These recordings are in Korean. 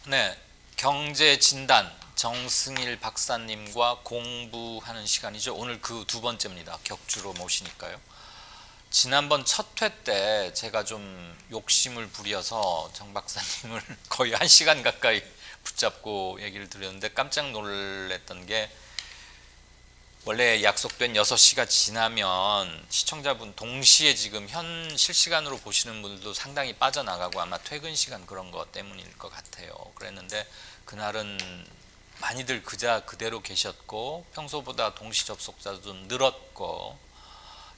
네, 경제 진단 정승일 박사님과 공부하는 시간이죠. 오늘 그 두 번째입니다. 격주로 모시니까요. 지난번 첫 회 때 제가 좀 욕심을 부려서 정 박사님을 거의 1시간 가까이 붙잡고 얘기를 드렸는데 깜짝 놀랐던 게 원래 약속된 6시가 지나면 시청자분 동시에 지금 현 실시간으로 보시는 분들도 상당히 빠져나가고 아마 퇴근 시간 그런 것 때문일 것 같아요. 그랬는데 그날은 많이들 그대로 계셨고 평소보다 동시 접속자도 늘었고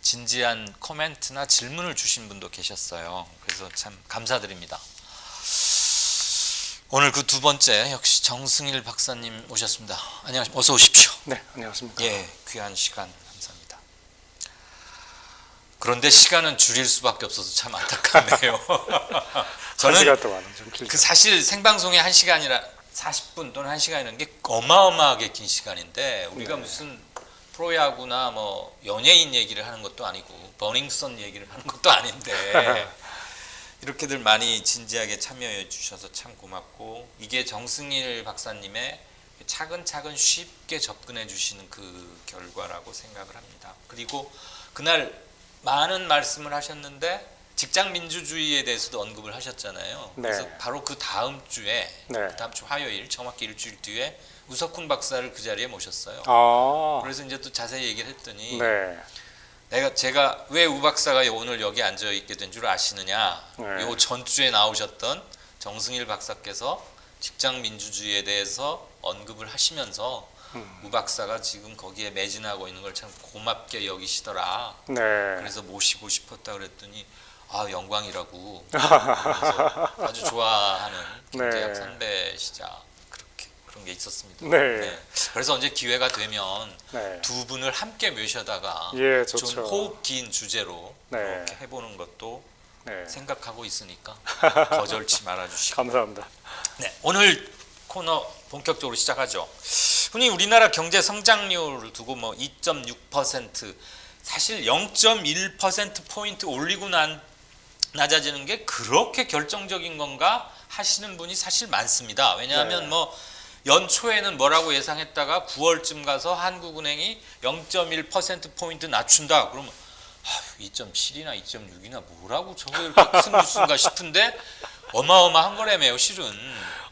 진지한 코멘트나 질문을 주신 분도 계셨어요. 그래서 참 감사드립니다. 오늘 그 두 번째 역시 정승일 박사님 오셨습니다. 안녕하십니까. 어서 오십시오. 네, 안녕하십니까. 예, 귀한 시간 감사합니다. 그런데 시간은 줄일 수밖에 없어서 참 안타깝네요. 저는 1시간 동안은 좀 길죠. 그 사실 생방송에 1시간이라 40분 또는 1시간이라는 게 어마어마하게 긴 시간인데 우리가 무슨 프로야구나 뭐 연예인 얘기를 하는 것도 아니고 버닝썬 얘기를 하는 것도 아닌데 이렇게들 많이 진지하게 참여해 주셔서 참 고맙고 이게 정승일 박사님의 차근차근 쉽게 접근해 주시는 그 결과라고 생각을 합니다. 그리고 그날 많은 말씀을 하셨는데 직장 민주주의에 대해서도 언급을 하셨잖아요. 네. 그래서 바로 그 다음 주에 네. 그 다음 주 화요일 정확히 일주일 뒤에 우석훈 박사를 그 자리에 모셨어요. 아, 그래서 이제 또 자세히 얘기를 했더니 네. 제가 왜 우 박사가 오늘 여기 앉아 있게 된 줄 아시느냐? 네. 요 전주에 나오셨던 정승일 박사께서 직장 민주주의에 대해서 언급을 하시면서 우 박사가 지금 거기에 매진하고 있는 걸 참 고맙게 여기시더라. 네. 그래서 모시고 싶었다 그랬더니 아 영광이라고. 그래서 아주 좋아하는 경제학 네. 선배시자 그런 게 있었습니다. 네. 그래서 언제 기회가 되면 네. 두 분을 함께 모셔다가 예, 좀 좋죠. 호흡 긴 주제로 네. 이렇게 해보는 것도 네. 생각하고 있으니까 거절치 말아주시고. 감사합니다. 네, 오늘 코너 본격적으로 시작하죠. 흔히 우리나라 경제 성장률을 두고 뭐 2.6% 사실 0.1% 포인트 올리고 낮아지는 게 그렇게 결정적인 건가 하시는 분이 사실 많습니다. 왜냐하면 네. 뭐 연초에는 뭐라고 예상했다가 9월쯤 가서 한국은행이 0.1% 포인트 낮춘다. 그러면 2.7이나 2.6이나 뭐라고 저게 이렇게 큰 뉴스인가 싶은데 어마어마한 거라며요, 실은.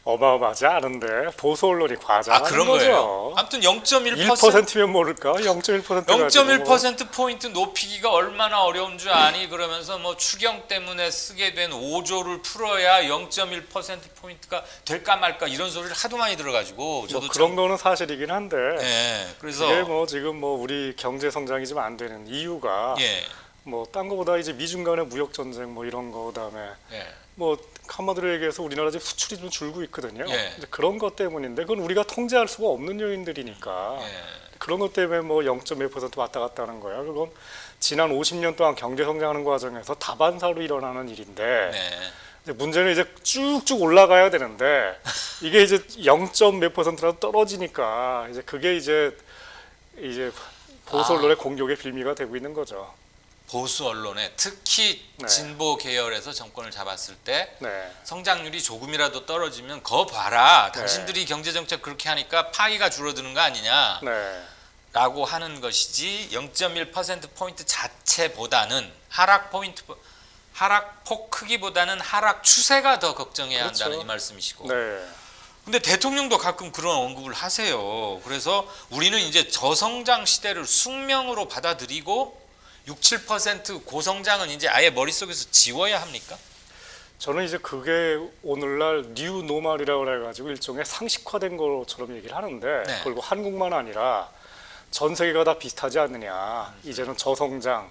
어마어마하지 않은데 보수 언론이 과장하는 그런 거죠. 거예요. 아무튼 0.1% 1%면 모를까? 0.1%가 0.1% 포인트 높이기가 얼마나 어려운 줄 아니? 그러면서 뭐 추경 때문에 쓰게 된 5조를 풀어야 0.1% 포인트가 될까 말까 이런 소리를 하도 많이 들어가지고 저도 뭐 그런 거는 사실이긴 한데. 예, 그래서 이게 뭐 지금 뭐 우리 경제 성장이 좀 안 되는 이유가 예, 뭐 딴 거보다 이제 미중 간의 무역 전쟁 뭐 이런 거 그다음에 예, 뭐 한마디로 얘기해서 우리나라 지금 수출이 좀 줄고 있거든요. 예. 이제 그런 것 때문인데 그건 우리가 통제할 수가 없는 요인들이니까 예, 그런 것 때문에 뭐 0.1% 왔다 갔다 하는 거야. 그건 지난 50년 동안 경제 성장하는 과정에서 다반사로 일어나는 일인데 네, 이제 문제는 이제 쭉쭉 올라가야 되는데 이게 이제 0.몇 %라도 떨어지니까 이제 그게 이제 보수 언론의 공격의 빌미가 되고 있는 거죠. 보수 언론에 특히 네. 진보 계열에서 정권을 잡았을 때 네. 성장률이 조금이라도 떨어지면 거 봐라. 네. 당신들이 경제 정책 그렇게 하니까 파이가 줄어드는 거 아니냐. 네. 라고 하는 것이지 0.1% 포인트 자체보다는 하락폭 크기보다는 하락 추세가 더 걱정해야 그렇죠. 한다는 이 말씀이시고. 네. 근데 대통령도 가끔 그런 언급을 하세요. 그래서 우리는 이제 저성장 시대를 숙명으로 받아들이고 6, 7% 고성장은 이제 아예 머릿속에서 지워야 합니까? 저는 이제 그게 오늘날 뉴 노멀이라고 해가지고 일종의 상식화된 것처럼 얘기를 하는데 네. 그리고 한국만 아니라 전 세계가 다 비슷하지 않느냐. 이제는 저성장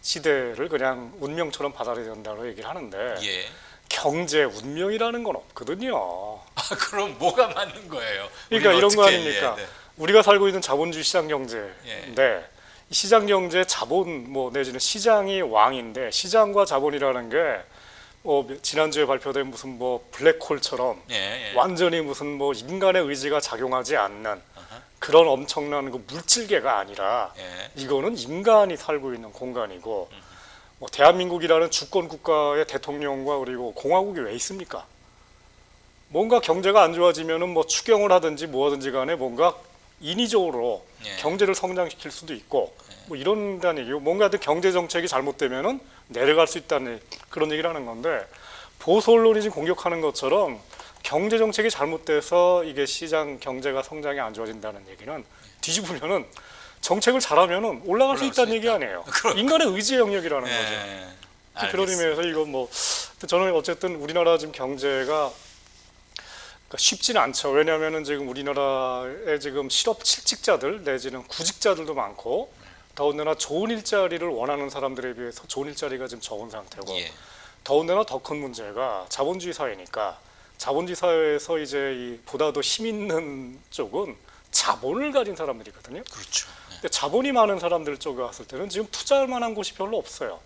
시대를 그냥 운명처럼 받아들여야 된다고 얘기를 하는데 예. 경제 운명이라는 건 없거든요. 그럼 뭐가 맞는 거예요? 그러니까 우리는 이런 거 어떻게, 아닙니까? 예, 네. 우리가 살고 있는 자본주의 시장 경제인데 이 시장 경제 자본 뭐 내지는 시장이 왕인데 시장과 자본이라는 게 지난주에 발표된 무슨 뭐 블랙홀처럼 예, 예. 완전히 무슨 뭐 인간의 의지가 작용하지 않는 그런 엄청난 그 물질계가 아니라 예. 이거는 인간이 살고 있는 공간이고 뭐 대한민국이라는 주권 국가의 대통령과 그리고 공화국이 왜 있습니까? 뭔가 경제가 안 좋아지면은 뭐 추경을 하든지 뭐 하든지 간에 뭔가 인위적으로 예. 경제를 성장시킬 수도 있고 뭐 이런다는 얘기고, 뭔가 하여튼 경제 정책이 잘못되면은 내려갈 수 있다는 그런 얘기를 하는 건데, 보수 언론이 지금 공격하는 것처럼 경제 정책이 잘못돼서 이게 시장 경제가 성장이 안 좋아진다는 얘기는 뒤집으면은 정책을 잘하면은 올라갈 수 있다는 얘기 아니에요. 인간의 의지의 영역이라는 거죠. 그런 의미에서 이거 뭐 저는 어쨌든 우리나라 지금 경제가 그러니까 쉽지는 않죠. 왜냐하면은 지금 우리나라에 지금 실직자들 내지는 구직자들도 많고, 더군다나 좋은 일자리를 원하는 사람들에 비해서 좋은 일자리가 지금 적은 상태고, 예. 더군다나 더 큰 문제가 자본주의 사회니까, 자본주의 사회에서 이제 이 보다 더 힘 있는 쪽은 자본을 가진 사람들이거든요. 그렇죠. 근데 자본이 많은 사람들 쪽에 왔을 때는 지금 투자할 만한 곳이 별로 없어요.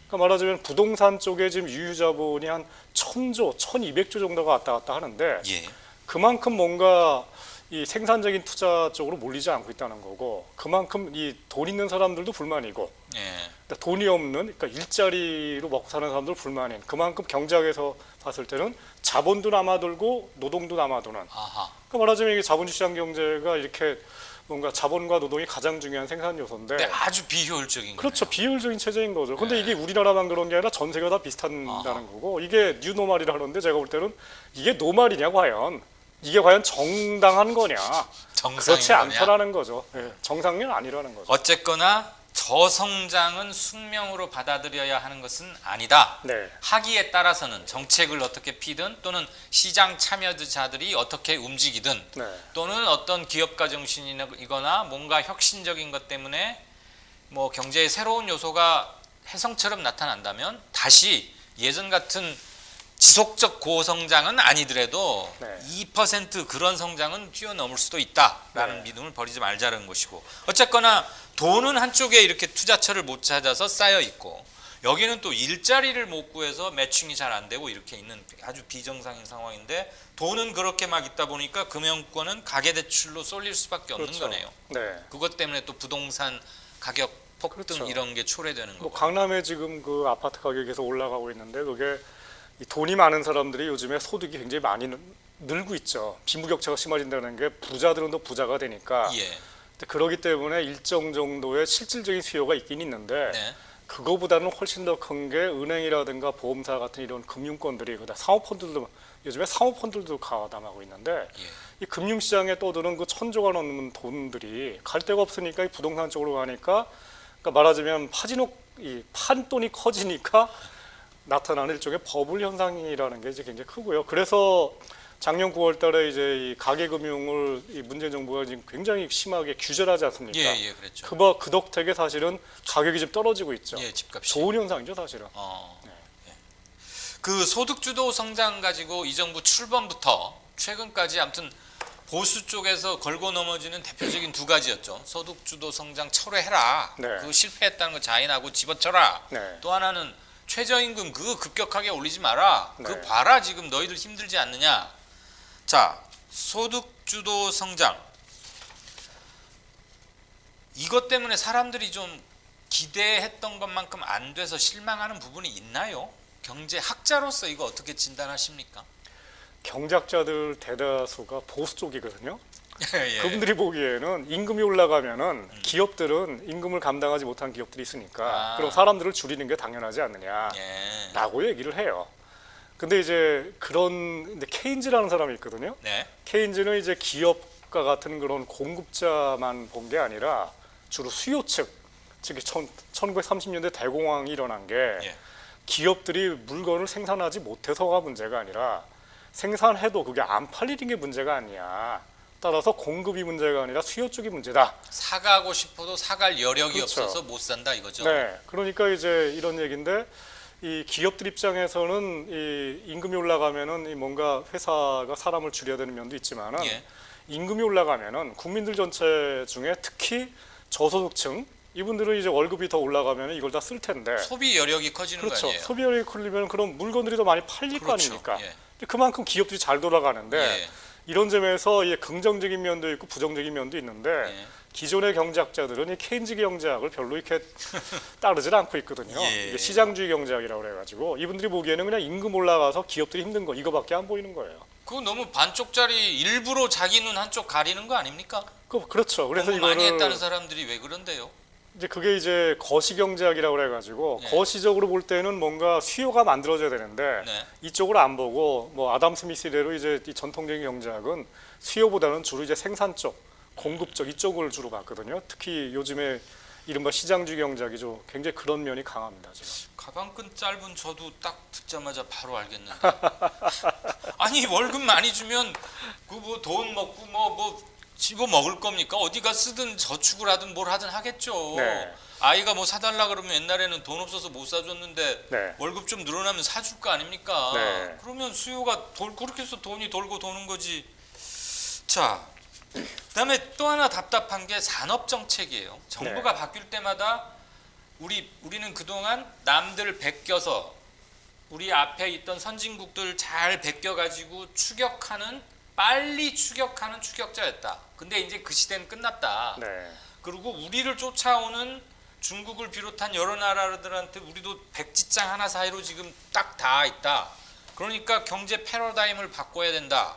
그러니까 말하자면 부동산 쪽에 지금 유유자본이 한 1,000조, 1,200조 정도가 왔다 갔다 하는데, 예. 그만큼 뭔가 이 생산적인 투자 쪽으로 몰리지 않고 있다는 거고, 그만큼 이 돈 있는 사람들도 불만이고, 예. 그러니까 돈이 없는, 그러니까 일자리로 먹고 사는 사람들 불만인, 그만큼 경제학에서 봤을 때는 자본도 남아돌고 노동도 남아도는, 아하. 그러니까 말하자면 이게 자본주의 시장 경제가 이렇게 뭔가 자본과 노동이 가장 중요한 생산 요소인데, 근데 아주 비효율적인 그렇죠. 거네요. 비효율적인 체제인 거죠. 근데 네. 이게 우리나라만 그런 게 아니라 전 세계가 다 비슷하다는 거고, 이게 뉴노멀이라 하는데 제가 볼 때는 이게 노멀이냐 과연, 이게 과연 정당한 거냐, 그렇지 정상인 거냐? 않다라는 거죠. 예, 정상은 아니라는 거죠. 어쨌거나 저성장은 숙명으로 받아들여야 하는 것은 아니다. 네, 하기에 따라서는 정책을 어떻게 피든 또는 시장 참여자들이 어떻게 움직이든 네, 또는 어떤 기업가 정신이거나 뭔가 혁신적인 것 때문에 뭐 경제의 새로운 요소가 혜성처럼 나타난다면 다시 예전 같은 지속적 고성장은 아니더라도 네. 2% 그런 성장은 뛰어넘을 수도 있다라는 네. 믿음을 버리지 말자는 것이고, 어쨌거나 돈은 한쪽에 이렇게 투자처를 못 찾아서 쌓여 있고, 여기는 또 일자리를 못 구해서 매칭이 잘 안 되고 이렇게 있는 아주 비정상인 상황인데, 돈은 그렇게 막 있다 보니까 금융권은 가계대출로 쏠릴 수밖에 없는 그렇죠. 거네요. 네. 그것 때문에 또 부동산 가격 폭등 그렇죠. 이런 게 초래되는 뭐 거고. 강남에 지금 그 아파트 가격이 계속 올라가고 있는데, 그게 이 돈이 많은 사람들이 요즘에 소득이 굉장히 많이 늘고 있죠. 빈부격차가 심해진다는 게 부자들은 더 부자가 되니까. 예. 그러기 때문에 일정 정도의 실질적인 수요가 있긴 있는데, 네. 그거보다는 훨씬 더 큰 게 은행이라든가 보험사 같은 이런 금융권들이, 그다음 사모펀드들도 요즘에 사모펀드들도 가담하고 있는데, 예. 이 금융시장에 떠드는 그 1,000조가 넘는 돈들이 갈 데가 없으니까 이 부동산 쪽으로 가니까, 그러니까 말하자면 이 판돈이 커지니까 나타나는 일종의 버블 현상이라는 게 이제 굉장히 크고요. 그래서 작년 9월달에 이제 이 가계금융을 이 문재인 정부가 지금 굉장히 심하게 규제를 하지 않습니까? 예, 그랬죠. 그 덕택에 사실은 가격이 좀 떨어지고 있죠. 예, 집값이. 좋은 현상이죠, 사실은. 예. 그 소득주도 성장 가지고 이 정부 출범부터 최근까지 아무튼 보수 쪽에서 걸고 넘어지는 대표적인 두 가지였죠. 소득주도 성장 철회해라. 네. 그 실패했다는 거 자인하고 집어쳐라. 네. 또 하나는 최저임금 그거 급격하게 올리지 마라. 네. 그 봐라 지금 너희들 힘들지 않느냐. 자, 소득주도 성장. 이것 때문에 사람들이 좀 기대했던 것만큼 안 돼서 실망하는 부분이 있나요? 경제학자로서 이거 어떻게 진단하십니까? 경제학자들 대다수가 보수 쪽이거든요. 예. 그분들이 보기에는 임금이 올라가면은 기업들은 임금을 감당하지 못한 기업들이 있으니까 아. 그럼 사람들을 줄이는 게 당연하지 않느냐라고 예. 얘기를 해요. 근데 이제 근데 케인즈라는 사람이 있거든요. 네. 케인즈는 이제 기업과 같은 그런 공급자만 본 게 아니라 주로 수요 측, 즉 1930년대 대공황이 일어난 게 예. 기업들이 물건을 생산하지 못해서가 문제가 아니라 생산해도 그게 안 팔리는 게 문제가 아니야. 따라서 공급이 문제가 아니라 수요 쪽이 문제다. 사가고 싶어도 사갈 여력이 그렇죠. 없어서 못 산다 이거죠. 네, 그러니까 이제 이런 얘기인데, 이 기업들 입장에서는 이 임금이 올라가면은 이 뭔가 회사가 사람을 줄여야 되는 면도 있지만은 예. 임금이 올라가면은 국민들 전체 중에 특히 저소득층 이분들은 이제 월급이 더 올라가면 이걸 다 쓸 텐데, 소비 여력이 커지는 그렇죠. 거 아니에요? 소비력이 커지면 그럼 물건들이 더 많이 팔릴 거 그렇죠. 아닙니까? 예. 그만큼 기업들이 잘 돌아가는데 예. 이런 점에서 이 긍정적인 면도 있고 부정적인 면도 있는데 예. 기존의 경제학자들은 이 케인즈 경제학을 별로 이렇게 따르질 않고 있거든요. 예. 이게 시장주의 경제학이라고 그래가지고 이분들이 보기에는 그냥 임금 올라가서 기업들이 힘든 거 이거밖에 안 보이는 거예요. 그거 너무 반쪽짜리 일부러 자기 눈 한쪽 가리는 거 아닙니까? 그렇죠. 그래서 너무 많이 이거를 했다는 사람들이 왜 그런데요? 이제 그게 이제 거시경제학이라고 그래가지고 예. 거시적으로 볼 때는 뭔가 수요가 만들어져야 되는데 네. 이쪽으로 안 보고 뭐 아담 스미스대로 이제 이 전통적인 경제학은 수요보다는 주로 이제 생산 쪽, 공급 쪽 이쪽을 주로 봤거든요. 특히 요즘에 이른바 시장주의 경제학이죠. 굉장히 그런 면이 강합니다. 지금. 가방끈 짧은 저도 딱 듣자마자 바로 알겠는데. 아니 월급 많이 주면 그 뭐 돈 먹고 뭐 집어 먹을 겁니까? 어디가 쓰든 저축을 하든 뭘 하든 하겠죠. 네. 아이가 뭐 사달라 그러면 옛날에는 돈 없어서 못 사줬는데 네. 월급 좀 늘어나면 사줄 거 아닙니까? 네. 그러면 수요가 그렇게 해서 돈이 돌고 도는 거지. 자, 그다음에 또 하나 답답한 게 산업 정책이에요. 정부가 네. 바뀔 때마다 우리는 그동안 남들 베껴서 우리 앞에 있던 선진국들 잘 베껴가지고 빨리 추격하는 추격자였다. 근데 이제 그 시대는 끝났다. 네. 그리고 우리를 쫓아오는 중국을 비롯한 여러 나라들한테 우리도 백지장 하나 사이로 지금 딱 닿아 있다. 그러니까 경제 패러다임을 바꿔야 된다.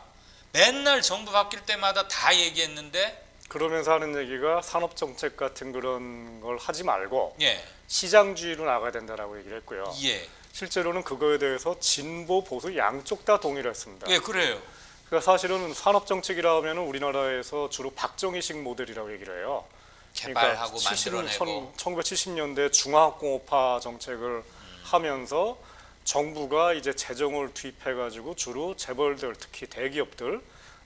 맨날 정부 바뀔 때마다 다 얘기했는데 그러면서 하는 얘기가 산업 정책 같은 그런 걸 하지 말고 예, 시장주의로 나가야 된다라고 얘기를 했고요. 예, 실제로는 그거에 대해서 진보 보수 양쪽 다 동의를 했습니다. 예, 그래요. 그러니까 사실은 산업 정책이라 하면 우리나라에서 주로 박정희식 모델이라고 얘기를 해요. 개발하고 만들어내고 1970년대 중화학공업화 정책을 하면서 정부가 이제 재정을 투입해가지고 주로 재벌들 특히 대기업들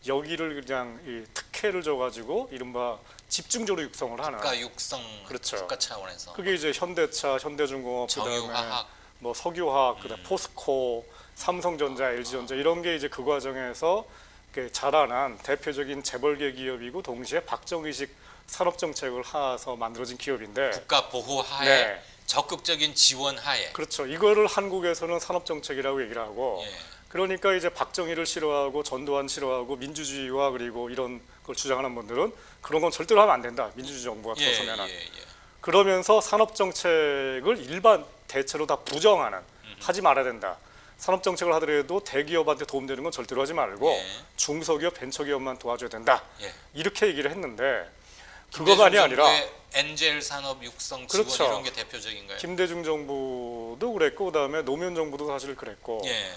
여기를 그냥 이 특혜를 줘가지고 이른바 집중적으로 육성을 하는. 국가 육성, 그렇죠. 국가 차원에서 그게 이제 현대차, 현대중공업, 그다음에 정유화학, 뭐 석유화학, 그다음 포스코, 삼성전자, LG전자 이런 게 이제 그 과정에서 자라난 대표적인 재벌계 기업이고 동시에 박정희식 산업 정책을 하서 만들어진 기업인데. 국가 보호 하에 네. 적극적인 지원 하에. 그렇죠. 이거를 한국에서는 산업 정책이라고 얘기를 하고. 예. 그러니까 이제 박정희를 싫어하고 전두환 싫어하고 민주주의와 그리고 이런 걸 주장하는 분들은 그런 건 절대로 하면 안 된다. 민주주의 정부가 예, 들어서면은. 예, 예. 그러면서 산업 정책을 일반 대체로 다 부정하는 하지 말아야 된다. 산업 정책을 하더라도 대기업한테 도움되는 건 절대로 하지 말고 예. 중소기업, 벤처기업만 도와줘야 된다. 예. 이렇게 얘기를 했는데 그거만이 아니라 엔젤 산업 육성 지원 그렇죠. 이런 게 대표적인가요? 김대중 정부도 그랬고 그다음에 노무현 정부도 사실 그랬고 예.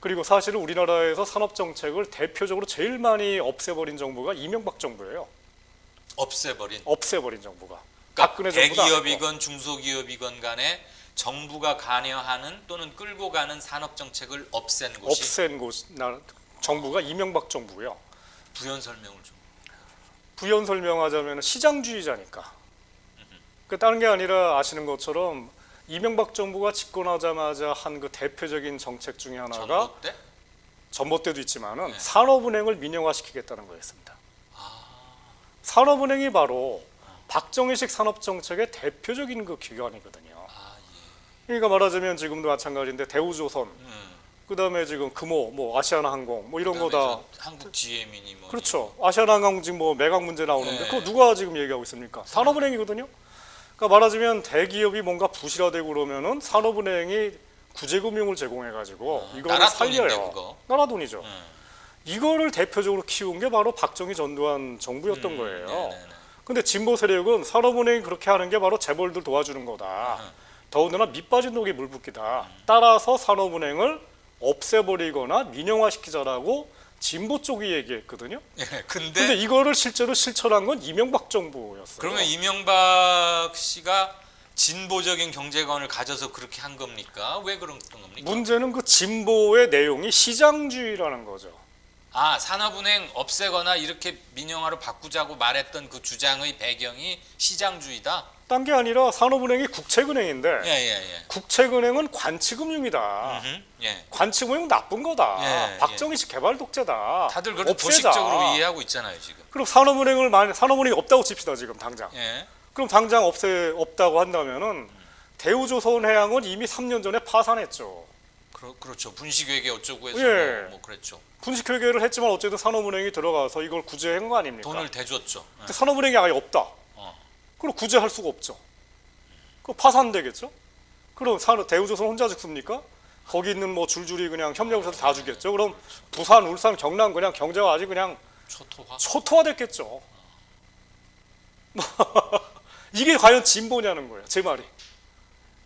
그리고 사실은 우리나라에서 산업 정책을 대표적으로 제일 많이 없애버린 정부가 이명박 정부예요. 없애버린 정부가. 그러니까 박근혜 정부도 아니고. 대기업이건 중소기업이건 간에 정부가 관여하는 또는 끌고 가는 산업 정책을 없앤 곳이 없앤 정부가 이명박 정부고요. 부연 설명을 좀. 부연 설명하자면 시장주의자니까. 그 다른 게 아니라 아시는 것처럼 이명박 정부가 집권하자마자 한 그 대표적인 정책 중에 하나가 전봇 때? 전봇 때도 있지만은 네. 산업은행을 민영화시키겠다는 거였습니다. 산업은행이 바로 박정희식 산업정책의 대표적인 그 기관이거든요. 아, 예. 그러니까 말하자면 지금도 마찬가지인데 대우조선, 그다음에 지금 금호, 뭐 아시아나항공, 뭐 이런 거 다 한국 GM이니 뭐. 그렇죠. 아시아나항공 지금 뭐 매각 문제 나오는데 네. 그거 누가 지금 얘기하고 있습니까? 산업은행이거든요. 그러니까 말하자면 대기업이 뭔가 부실화되고 그러면은 산업은행이 구제금융을 제공해가지고 이거를 나라 돈인데, 살려요. 그거. 나라 돈이죠. 이거를 대표적으로 키운 게 바로 박정희 전두환 정부였던 거예요. 네네네. 근데 진보 세력은 산업은행이 그렇게 하는 게 바로 재벌들 도와주는 거다. 더군다나 밑 빠진 독에 물 붓기다. 따라서 산업은행을 없애버리거나 민영화시키자라고 진보 쪽이 얘기했거든요. 예, 근데 이거를 실제로 실천한 건 이명박 정부였어요. 그러면 이명박 씨가 진보적인 경제관을 가져서 그렇게 한 겁니까? 왜 그런 겁니까? 문제는 그 진보의 내용이 시장주의라는 거죠. 아, 산업은행 없애거나 이렇게 민영화로 바꾸자고 말했던 그 주장의 배경이 시장주의다. 딴 게 아니라 산업은행이 국책은행인데 예. 국책은행은 관치금융이다. 예. 관치금융 나쁜 거다. 예, 박정희식 개발 독재다. 다들 그렇게 없애자. 도식적으로 이해하고 있잖아요, 지금. 그럼 산업은행이 없다고 칩시다 지금 당장. 예. 그럼 당장 없다고 한다면은 대우조선해양은 이미 3년 전에 파산했죠. 그렇죠. 분식회계 어쩌고 해서 예. 뭐 그랬죠. 분식회계를 했지만 어쨌든 산업은행이 들어가서 이걸 구제한 거 아닙니까? 돈을 대줬죠. 근데 산업은행이 아예 없다. 그럼 구제할 수가 없죠. 그 파산되겠죠. 그럼 대우조선 혼자 죽습니까? 거기 있는 뭐 줄줄이 그냥 협력사들 다 주겠죠. 그럼 부산, 울산, 경남 그냥 경제가 아주 그냥 초토화됐겠죠. 이게 과연 진보냐는 거예요. 제 말이.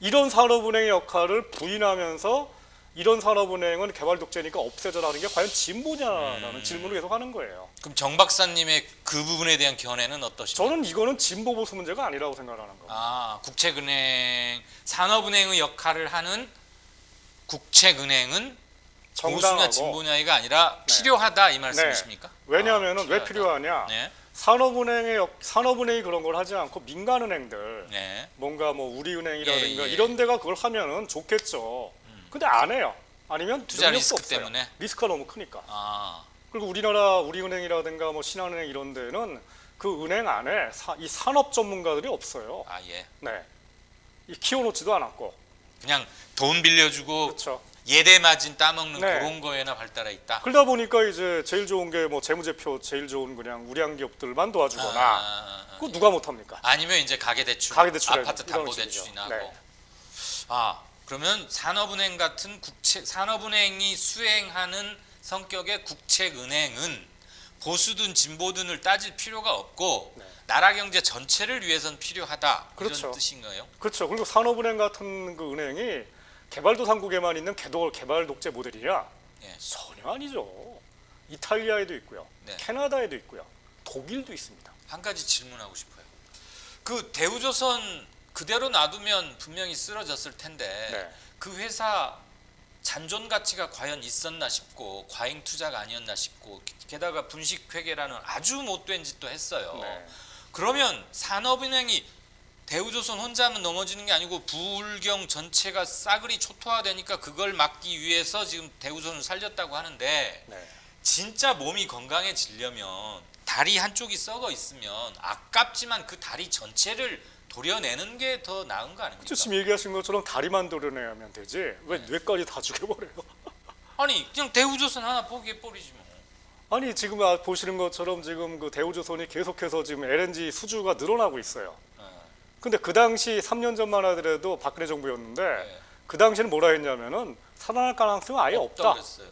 이런 산업은행의 역할을 부인하면서 이런 산업은행은 개발 독재니까 없애자라는 게 과연 진보냐라는 질문을 계속 하는 거예요. 그럼 정 박사님의 그 부분에 대한 견해는 어떠십니까? 저는 이거는 진보 보수 문제가 아니라고 생각하는 겁니다. 국책은행, 산업은행의 역할을 하는 국책은행은 보수냐 정당하고. 진보냐가 아니라 필요하다 이 말씀이십니까? 왜냐하면 왜 필요하냐? 네. 산업은행이 그런 걸 하지 않고 민간은행들 네. 뭔가 뭐 우리은행이라든가 예. 이런 데가 그걸 하면은 좋겠죠. 근데 안 해요. 아니면 투자 능력도 리스크 없어요. 때문에? 리스크가 너무 크니까. 아, 그리고 우리나라 우리은행이라든가 뭐 신한은행 이런 데는 그 은행 안에 이 산업 전문가들이 없어요. 예. 네. 키워놓지도 않았고. 그냥 돈 빌려주고 그렇죠. 예대 마진 따먹는 네. 그런 거에나 발달해 있다. 그러다 보니까 이제 제일 좋은 게 뭐 재무제표 제일 좋은 그냥 우량 기업들만 도와주거나 그거 누가 못합니까? 아니면 이제 가계대출, 가계대출 아파트 담보대출이 나고. 네. 그러면 산업은행 같은 산업은행이 수행하는 성격의 국책은행은 보수든 진보든을 따질 필요가 없고 네. 나라 경제 전체를 위해서는 필요하다. 그렇죠. 이런 뜻인가요? 그렇죠. 그리고 산업은행 같은 그 은행이 개발도상국에만 있는 개발 독재 모델이냐? 예. 전혀 아니죠. 이탈리아에도 있고요. 네. 캐나다에도 있고요. 독일도 있습니다. 한 가지 질문하고 싶어요. 그 대우조선 그대로 놔두면 분명히 쓰러졌을 텐데 네. 그 회사 잔존 가치가 과연 있었나 싶고 과잉 투자가 아니었나 싶고 게다가 분식회계라는 아주 못된 짓도 했어요. 네. 그러면 산업은행이 대우조선 혼자만 넘어지는 게 아니고 부울경 전체가 싸그리 초토화되니까 그걸 막기 위해서 지금 대우조선을 살렸다고 하는데 네. 진짜 몸이 건강해지려면 다리 한쪽이 썩어 있으면 아깝지만 그 다리 전체를 도려내는 게 더 나은 거 아닙니까? 그렇죠. 지금 얘기하신 것처럼 다리만 도려내면 되지. 왜 뇌까지 다 죽여버려요? 아니 그냥 대우조선 하나 포기해버리지 뭐. 아니 지금 보시는 것처럼 지금 그 대우조선이 계속해서 지금 LNG 수주가 늘어나고 있어요. 근데 그 당시 3년 전만 하더라도 박근혜 정부였는데 네. 그 당시에는 뭐라 했냐면은 살아날 가능성은 아예 없다. 그랬어요.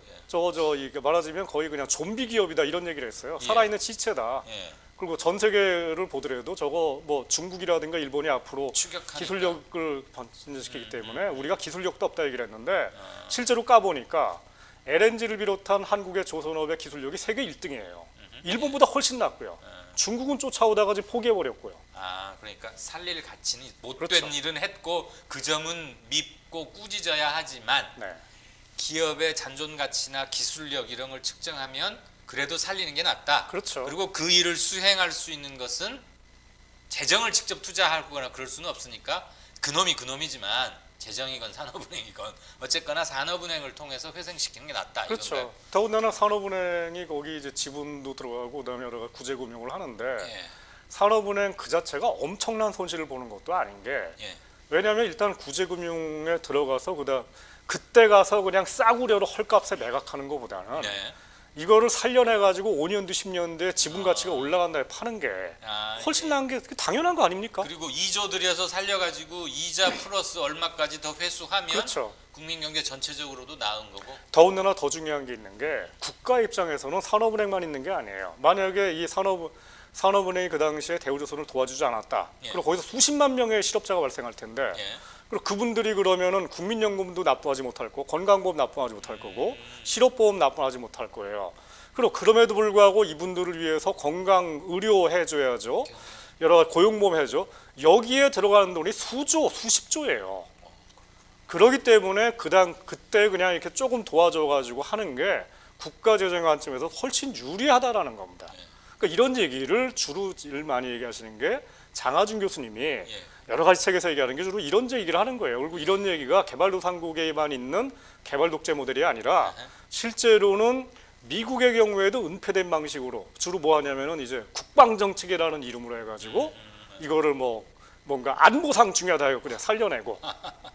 예. 이게 말하자면 거의 그냥 좀비 기업이다 이런 얘기를 했어요. 예. 살아있는 시체다. 예. 그리고 전 세계를 보더라도 저거 뭐 중국이라든가 일본이 앞으로 추격하니까. 기술력을 발전시키기 때문에 우리가 기술력도 없다 얘기를 했는데 실제로 까보니까 LNG를 비롯한 한국의 조선업의 기술력이 세계 1등이에요. 일본보다 훨씬 낫고요. 중국은 쫓아오다가 지금 포기해버렸고요. 그러니까 살릴 가치는 못된 그렇죠. 일은 했고 그 점은 밉고 꾸짖어야 하지만 네. 기업의 잔존 가치나 기술력 이런 걸 측정하면 그래도 살리는 게 낫다. 그렇죠. 그리고 그 일을 수행할 수 있는 것은 재정을 직접 투자하거나 그럴 수는 없으니까 그놈이지만 재정이건 산업은행이건 어쨌거나 산업은행을 통해서 회생시키는 게 낫다. 그렇죠. 이건가요? 더군다나 산업은행이 거기 이제 지분도 들어가고 그다음에 여러 가지 구제금융을 하는데 예. 산업은행 그 자체가 엄청난 손실을 보는 것도 아닌 게 예. 왜냐하면 일단 구제금융에 들어가서 그때 가서 그냥 싸구려로 헐값에 매각하는 것보다는 네. 이거를 살려내 가지고 5년 뒤 10년 뒤에 지분 가치가 올라간 다음에 파는 게 훨씬 예. 나은 게 당연한 거 아닙니까? 그리고 2조 들여서 살려가지고 이자 플러스 얼마까지 더 회수하면 그렇죠. 국민 경제 전체적으로도 나은 거고. 더군다나 더 중요한 게 있는 게 국가 입장에서는 산업은행만 있는 게 아니에요. 만약에 이 산업은행이 그 당시에 대우조선을 도와주지 않았다. 예. 그럼 거기서 수십만 명의 실업자가 발생할 텐데 예. 그리고 그분들이 그러면은 국민연금도 납부하지 못할 거고 건강보험 납부하지 못할 거고 실업보험 납부하지 못할 거예요. 그리고 그럼에도 불구하고 이분들을 위해서 건강 의료 해줘야죠. 여러 가지 고용보험 해줘. 여기에 들어가는 돈이 수십조예요. 그렇기 때문에 그때 그냥 이렇게 조금 도와줘가지고 하는 게 국가 재정 관점에서 훨씬 유리하다라는 겁니다. 그러니까 이런 얘기를 주로 제일 많이 얘기하시는 게 장하준 교수님이 여러 가지 책에서 얘기하는 게 주로 이런 얘기를 하는 거예요. 그리고 이런 얘기가 개발도상국에만 있는 개발 독재 모델이 아니라 실제로는 미국의 경우에도 은폐된 방식으로 주로 뭐 하냐면은 이제 국방정책이라는 이름으로 해가지고 이거를 뭐 뭔가 안보상 중요하다 해서 그냥 살려내고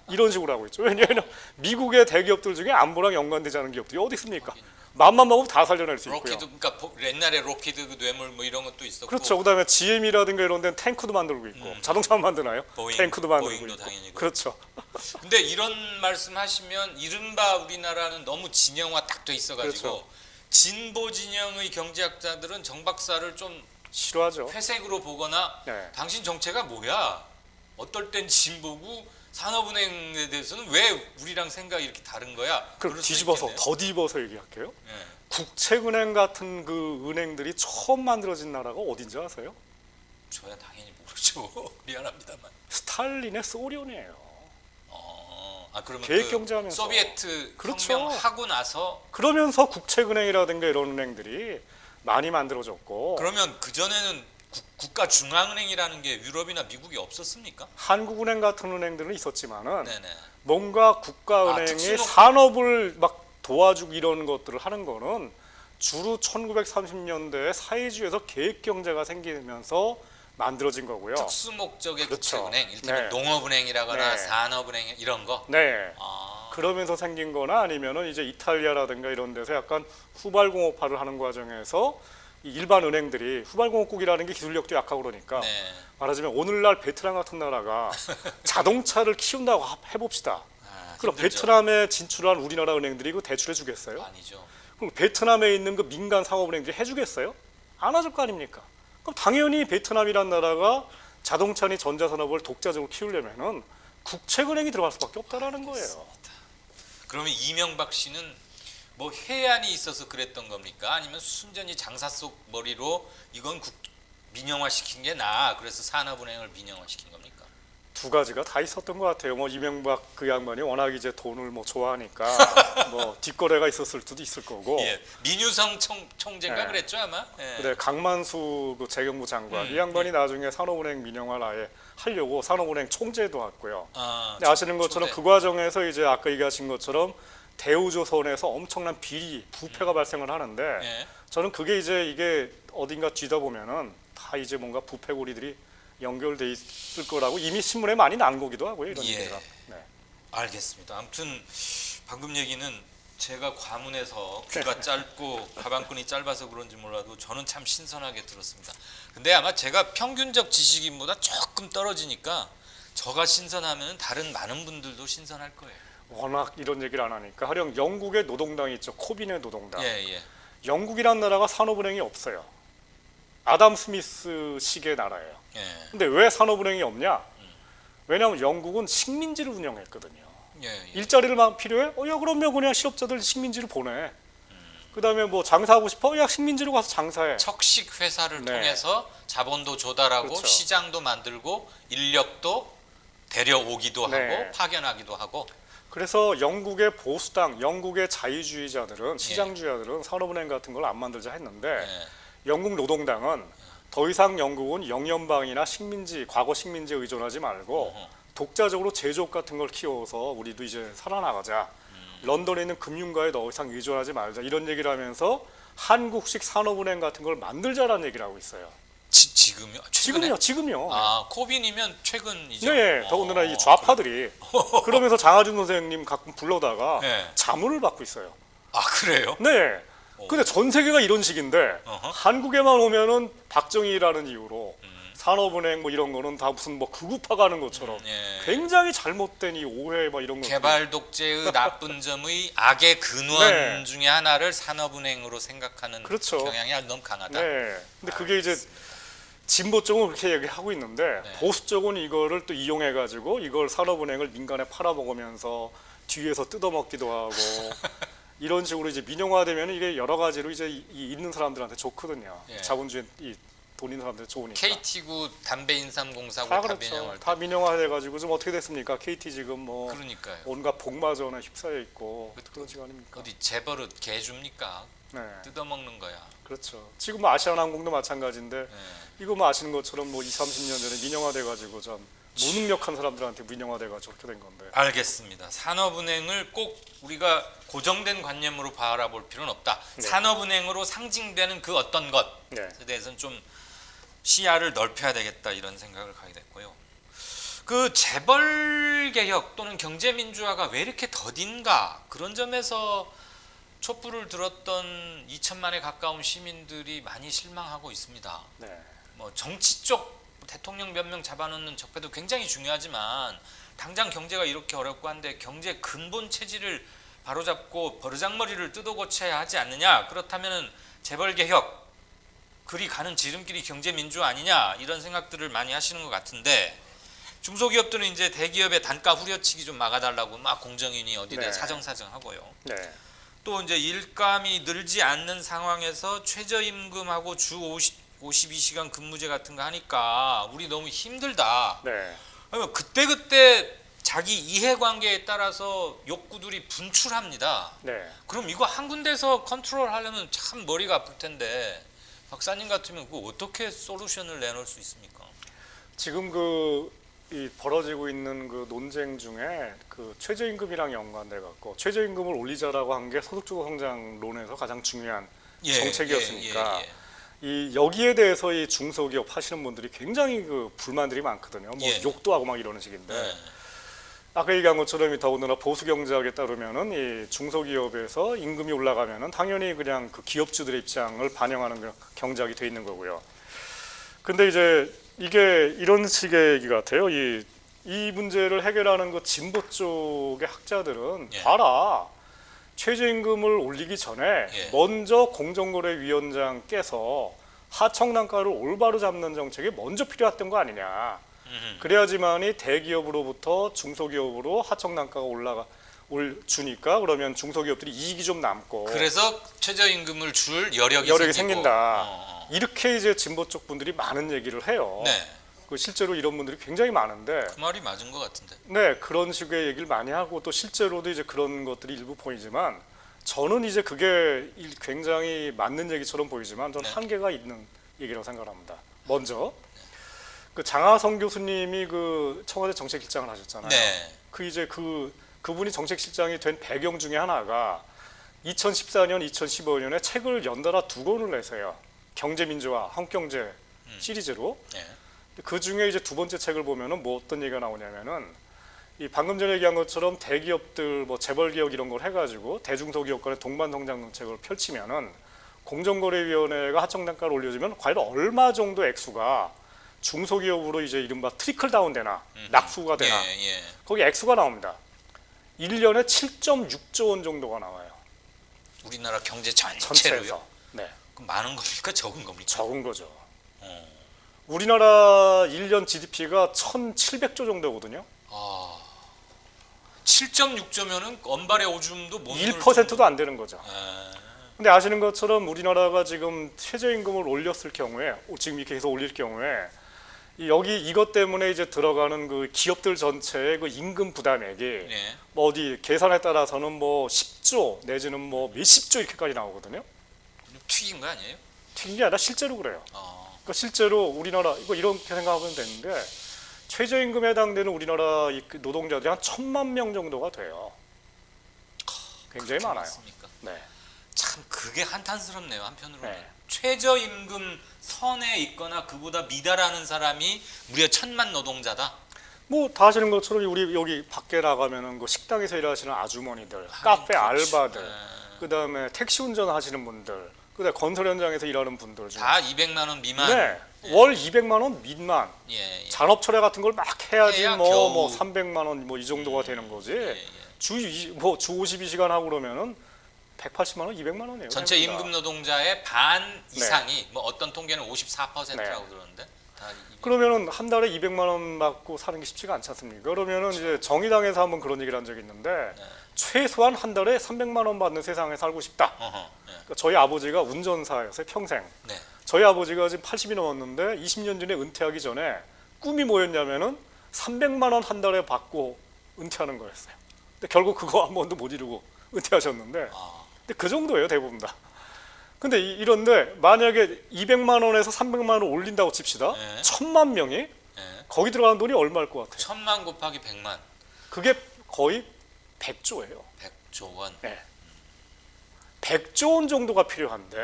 이런 식으로 하고 있죠. 왜냐하면 미국의 대기업들 중에 안보랑 연관되지 않은 기업들이 어디 있습니까? 맘만 먹으면 다 살려낼 수 있고요. 로키드, 그러니까 옛날에 로키드 그 뇌물 뭐 이런 것도 있었고. 그렇죠. 그다음에 GM이라든가 이런 데는 탱크도 만들고 있고 자동차만 만드나요? 탱크도 만들고 보잉도 있고. 당연히 그렇죠. 근데 이런 말씀하시면 이른바 우리나라는 너무 진영화 딱 돼 있어가지고 그렇죠. 진보 진영의 경제학자들은 정 박사를 좀 싫어하죠. 회색으로 보거나 네. 당신 정체가 뭐야? 어떨 땐 진보고 산업은행에 대해서는 왜 우리랑 생각이 이렇게 다른 거야? 그럼 그럴 수 뒤집어서 있겠네요. 더 뒤집어서 얘기할게요. 예. 국책은행 같은 그 은행들이 처음 만들어진 나라가 어딘지 아세요? 저야 당연히 모르죠. 미안합니다만. 스탈린의 소련이에요. 그러면 계획 경제하면서. 소비에트 그렇죠. 혁명 하고 나서 그러면서 국책은행이라든가 이런 은행들이 많이 만들어졌고 그러면 그 전에는 국가 중앙은행이라는 게 유럽이나 미국이 없었습니까? 한국은행 같은 은행들은 있었지만은 네네. 뭔가 국가은행이 특수노- 산업을 막 도와주고 이런 것들을 하는 거는 주로 1930년대에 사회주의에서 계획 경제가 생기면서 만들어진 거고요. 특수 목적의 그렇죠. 국책은행, 이를테면 네. 농업은행이라거나 네. 산업은행 이런 거. 네. 아, 그러면서 생긴 거나 아니면은 이제 이탈리아라든가 이런 데서 약간 후발공업화를 하는 과정에서 이 일반 은행들이 후발공업국이라는 게 기술력도 약하고 그러니까 네. 말하자면 오늘날 베트남 같은 나라가 자동차를 키운다고 해봅시다. 그럼 힘들죠. 베트남에 진출한 우리나라 은행들이 그 대출해 주겠어요? 아니죠. 그럼 베트남에 있는 그 민간 상업은행들이 해주겠어요? 안 해줄 거 아닙니까? 그럼 당연히 베트남이란 나라가 자동차니 전자산업을 독자적으로 키우려면은 국책은행이 들어갈 수밖에 없다라는 거예요. 그러면 이명박 씨는 뭐 해안이 있어서 그랬던 겁니까? 아니면 순전히 장사 속 머리로 이건 민영화 시킨 게 나아. 그래서 산업은행을 민영화 시킨 겁니까? 두 가지가 다 있었던 것 같아요. 뭐 이명박 그 양반이 워낙 이제 돈을 뭐 좋아하니까 뭐 뒷거래가 있었을 수도 있을 거고. 예. 민유성 총재가 네. 그랬죠 아마. 예. 그래 강만수 그 재경부 장관 이 양반이 나중에 산업은행 민영화를 아예 하려고 산업은행 총재도 했고요. 근데 아시는 것처럼 그 과정에서 이제 아까 얘기하신 것처럼 대우조선에서 엄청난 비리 부패가 발생을 하는데 예. 저는 그게 이제 이게 어딘가 뒤다 보면은 다 이제 뭔가 부패고리들이 연결돼 있을 거라고 이미 신문에 많이 난 거기도 하고요 이런 예. 얘기가. 네. 알겠습니다. 아무튼 방금 얘기는 제가 과문해서 귀가 짧고 가방끈이 짧아서 그런지 몰라도 저는 참 신선하게 들었습니다. 근데 아마 제가 평균적 지식인보다 조금 떨어지니까 저가 신선하면 다른 많은 분들도 신선할 거예요. 워낙 이런 얘기를 안 하니까 하령 영국의 노동당이 있죠. 코빈의 노동당. 예. 영국이란 나라가 산업은행이 없어요. 아담 스미스식의 나라예요. 예. 근데 왜 산업은행이 없냐? 왜냐하면 영국은 식민지를 운영했거든요. 예. 일자리를 막 필요해? 야 그러면 그냥 실업자들 식민지를 보내. 그다음에 뭐 장사하고 싶어? 야 식민지로 가서 장사해. 척식 회사를 네. 통해서 자본도 조달하고 그렇죠. 시장도 만들고 인력도 데려오기도 네. 하고 파견하기도 하고. 그래서 영국의 보수당, 영국의 자유주의자들은 시장주의자들은 산업은행 같은 걸 안 만들자 했는데 예. 영국 노동당은 더 이상 영국은 영연방이나 식민지, 과거 식민지에 의존하지 말고 어허. 독자적으로 제조업 같은 걸 키워서 우리도 이제 살아나가자. 런던에 있는 금융가에 더 이상 의존하지 말자. 이런 얘기를 하면서 한국식 산업은행 같은 걸 만들자라는 얘기를 하고 있어요. 지금요? 최근에? 지금요. 아 코빈이면 최근이죠. 네, 더군다나 이 좌파들이 그러면서 장하준 선생님 가끔 불러다가 네. 자문을 받고 있어요. 아 그래요? 네. 근데 전 세계가 이런 식인데 어허. 한국에만 오면은 박정희라는 이유로 산업은행 뭐 이런 거는 다 무슨 뭐 극우파가는 것처럼 예. 굉장히 잘못된 이 오해 막 이런 거. 개발 독재의 나쁜 점의 악의 근원 네. 중에 하나를 산업은행으로 생각하는 그렇죠. 경향이 너무 강하다. 네. 근데 그게 이제 진보 쪽은 그렇게 얘기하고 있는데 네. 보수 쪽은 이거를 또 이용해 가지고 이걸 산업은행을 민간에 팔아먹으면서 뒤에서 뜯어먹기도 하고 이런 식으로 이제 민영화되면 이게 여러 가지로 이제 이 있는 사람들한테 좋거든요. 예. 자본주의 이 돈 있는 사람들 좋으니까. KT구 담배인삼공사고 다 다 그렇죠. 민영화를 다 민영화돼 가지고 좀 어떻게 됐습니까? KT 지금 뭐 그러니까요. 온갖 복마전에 휩싸여 있고 그런 식 아닙니까? 어디 재벌은 개 줍니까? 네. 뜯어먹는 거야. 그렇죠. 지금 뭐 아시아나항공도 마찬가지인데 예. 이거 뭐 아시는 것처럼 뭐 20, 30년 전에 민영화돼 가지고 참 무능력한 사람들한테 민영화돼 가지고 그렇게 된 건데. 알겠습니다. 산업은행을 꼭 우리가 고정된 관념으로 바라볼 필요는 없다. 네. 산업은행으로 상징되는 그 어떤 것에 네. 대해서는 좀 시야를 넓혀야 되겠다 이런 생각을 가게 됐고요. 그 재벌 개혁 또는 경제 민주화가 왜 이렇게 더딘가 그런 점에서 촛불을 들었던 2천만에 가까운 시민들이 많이 실망하고 있습니다. 네. 뭐 정치 쪽 대통령 몇 명 잡아놓는 적폐도 굉장히 중요하지만 당장 경제가 이렇게 어렵고 한데 경제 근본 체질을 바로잡고 버르장머리를 뜯어 고쳐야 하지 않느냐. 그렇다면 재벌 개혁 그리 가는 지름길이 경제 민주화 아니냐 이런 생각들을 많이 하시는 것 같은데 중소기업들은 이제 대기업의 단가 후려치기 좀 막아달라고 막 공정위니 어디에 네. 사정사정하고요. 네. 또 이제 일감이 늘지 않는 상황에서 최저임금하고 주 52시간 근무제 같은 거 하니까 우리 너무 힘들다. 네. 그러면 그때그때 자기 이해관계에 따라서 욕구들이 분출합니다. 네. 그럼 이거 한 군데서 컨트롤 하려면 참 머리가 아플 텐데 박사님 같으면 그거 어떻게 솔루션을 내놓을 수 있습니까? 지금 이 벌어지고 있는 그 논쟁 중에 그 최저임금이랑 연관돼 갖고 최저임금을 올리자라고 한 게 소득주도 성장론에서 가장 중요한 정책이었으니까 이 여기에 대해서 이 중소기업 하시는 분들이 굉장히 그 불만들이 많거든요. 뭐 욕도 하고 막 이러는 식인데 아까 얘기한 것처럼 더군다나 보수 경제학에 따르면은 이 중소기업에서 임금이 올라가면은 당연히 그냥 그 기업주들의 입장을 반영하는 그런 경제학이 돼 있는 거고요. 근데 이제 이게 이런 식의 얘기 같아요. 이 문제를 해결하는 그 진보 쪽의 학자들은 봐라. 최저임금을 올리기 전에 먼저 공정거래위원장께서 하청단가를 올바로 잡는 정책이 먼저 필요했던 거 아니냐. 그래야지만이 대기업으로부터 중소기업으로 하청단가가 주니까 그러면 중소기업들이 이익이 좀 남고 그래서 최저임금을 줄 여력이 생긴다. 이렇게 이제 진보 쪽 분들이 많은 얘기를 해요. 네. 실제로 이런 분들이 굉장히 많은데 그 말이 맞은 것 같은데. 네, 그런 식의 얘기를 많이 하고 또 실제로도 이제 그런 것들이 일부 보이지만 저는 이제 그게 굉장히 맞는 얘기처럼 보이지만 저는 한계가 있는 얘기라고 생각합니다. 먼저 그 장하성 교수님이 그 청와대 정책실장을 하셨잖아요. 네. 그분이 정책실장이 된 배경 중에 하나가 2014년, 2015년에 책을 연달아 2권을 내세요. 경제민주화, 한국경제 시리즈로. 네. 그 중에 이제 두 번째 책을 보면은 뭐 어떤 얘기가 나오냐면은 이 방금 전에 얘기한 것처럼 대기업들 뭐 재벌기업 이런 걸 해가지고 대중소기업 간의 동반 성장 정책을 펼치면은 공정거래위원회가 하청단가를 올려주면 과연 얼마 정도 액수가 중소기업으로 이제 이른바 트리클 다운 되나 낙수가 되나 거기 액수가 나옵니다. 1년에 7.6조 원 정도가 나와요. 우리나라 경제 전체로요? 전체에서. 네. 그럼 많은 겁니까? 적은 겁니까? 적은 거죠. 우리나라 1년 GDP가 1,700조 정도거든요. 7.6조면은 언발의 오줌도 못 1%도 안 되는 거죠. 근데 아시는 것처럼 우리나라가 지금 최저임금을 올렸을 경우에 지금 이렇게 해서 올릴 경우에 이것 때문에 이제 들어가는 그 기업들 전체의 그 임금 부담액이 뭐 어디 계산에 따라서는 뭐 10조 내지는 뭐 몇십조 이렇게까지 나오거든요. 튀긴 거 아니에요? 튀긴 게 아니라 실제로 그래요. 그러니까 실제로 우리나라 이렇게 생각하면 되는데 최저임금에 해당되는 우리나라 이 노동자들이 한 1,000만 명 정도가 돼요. 굉장히 많아요. 많습니까? 네. 참 그게 한탄스럽네요. 한편으로는 네. 최저임금 선에 있거나 그보다 미달하는 사람이 무려 1,000만 노동자다. 뭐 다 아시는 것처럼 우리 여기 밖에 나가면은 그 식당에서 일하시는 아주머니들, 카페 알바들, 그다음에 택시 운전하시는 분들, 그다음에 건설 현장에서 일하는 분들 중에 다 200만 원 미만. 네. 월 200만 원 미만. 잔업 철회 같은 걸 막 해야지 해야 뭐 300만 원 뭐 이 정도가 되는 거지. 주 52시간 하고 그러면은 180만 원, 200만 원이에요. 전체 생각보다. 임금 노동자의 반 이상이 뭐 어떤 통계는 54%라고 들었는데 다 그러면은 한 달에 200만 원 받고 사는 게 쉽지가 않지 않습니까? 그러면은 이제 정의당에서 한번 그런 얘기를 한 적이 있는데 최소한 한 달에 300만 원 받는 세상에 살고 싶다. 그러니까 저희 아버지가 운전사였어요, 평생. 저희 아버지가 지금 80이 넘었는데 20년 전에 은퇴하기 전에 꿈이 뭐였냐면은 300만 원 한 달에 받고 은퇴하는 거였어요. 근데 결국 그거 한 번도 못 이루고 은퇴하셨는데 근데 그 정도예요, 대부분 다. 근데 이런데 만약에 200만 원에서 300만 원 올린다고 칩시다. 1,000만 명이 거기 들어가는 돈이 얼마일 것 같아요? 1,000만 곱하기 100만. 그게 거의 100조예요. 100조 원. 네. 100조 원 정도가 필요한데